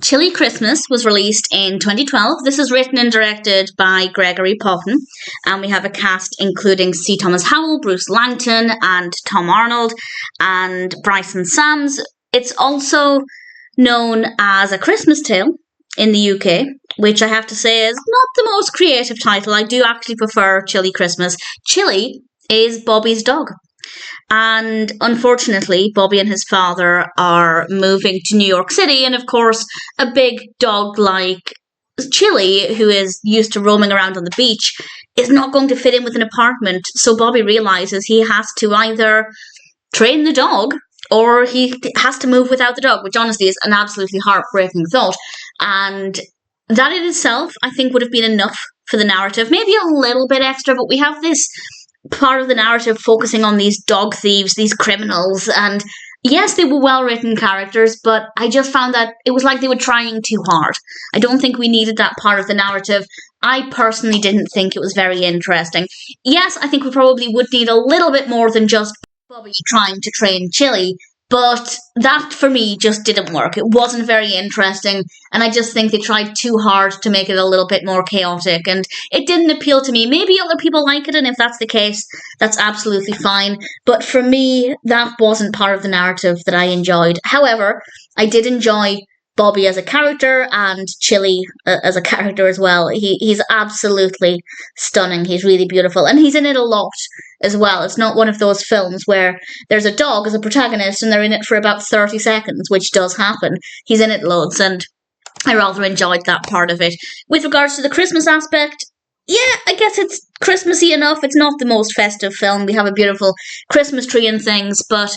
Chilly Christmas was released in 2012. This is written and directed by Gregory Poppen, and we have a cast including C. Thomas Howell, Bruce Langton, and Tom Arnold, and Bryson Sams. It's also known as A Christmas Tale in the UK, which I have to say is not the most creative title. I do actually prefer Chilly Christmas. Chilly is Bobby's dog. And unfortunately, Bobby and his father are moving to New York City. And of course, a big dog like Chilly, who is used to roaming around on the beach, is not going to fit in with an apartment. So Bobby realizes he has to either train the dog or he has to move without the dog, which honestly is an absolutely heartbreaking thought. And that in itself, I think, would have been enough for the narrative. Maybe a little bit extra, but we have this part of the narrative focusing on these dog thieves, these criminals, and yes, they were well-written characters, but I just found that it was like they were trying too hard. I don't think we needed that part of the narrative. I personally didn't think it was very interesting. Yes, I think we probably would need a little bit more than just Bobby trying to train Chilly, but that, for me, just didn't work. It wasn't very interesting, and I just think they tried too hard to make it a little bit more chaotic, and it didn't appeal to me. Maybe other people like it, and if that's the case, that's absolutely fine. But for me, that wasn't part of the narrative that I enjoyed. However, I did enjoy Bobby as a character and Chilly as a character as well. He's absolutely stunning. He's really beautiful, and he's in it a lot as well. It's not one of those films where there's a dog as a protagonist and they're in it for about 30 seconds, which does happen. He's in it loads, and I rather enjoyed that part of it. With regards to the Christmas aspect, yeah, I guess it's Christmassy enough. It's not the most festive film. We have a beautiful Christmas tree and things, but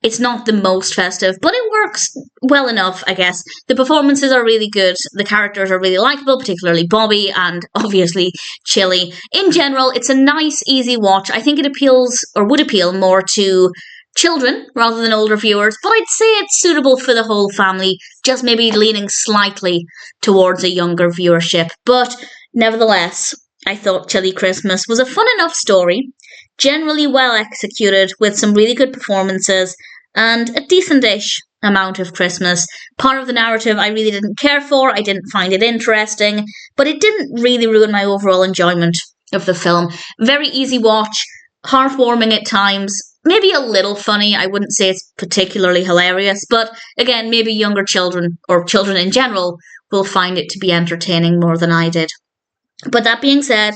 it's not the most festive, but it works well enough, I guess. The performances are really good. The characters are really likeable, particularly Bobby and obviously Chilly. In general, it's a nice, easy watch. I think it appeals, or would appeal, more to children rather than older viewers, but I'd say it's suitable for the whole family, just maybe leaning slightly towards a younger viewership. But nevertheless, I thought Chilly Christmas was a fun enough story, generally well executed with some really good performances and a decent-ish amount of Christmas. Part of the narrative I really didn't care for, I didn't find it interesting, but it didn't really ruin my overall enjoyment of the film. Very easy watch, heartwarming at times, maybe a little funny. I wouldn't say it's particularly hilarious, but again, maybe younger children, or children in general, will find it to be entertaining more than I did. But that being said,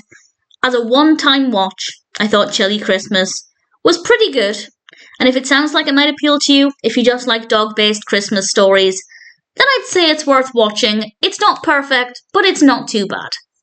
as a one-time watch, I thought Chilly Christmas was pretty good. And if it sounds like it might appeal to you, if you just like dog-based Christmas stories, then I'd say it's worth watching. It's not perfect, but it's not too bad.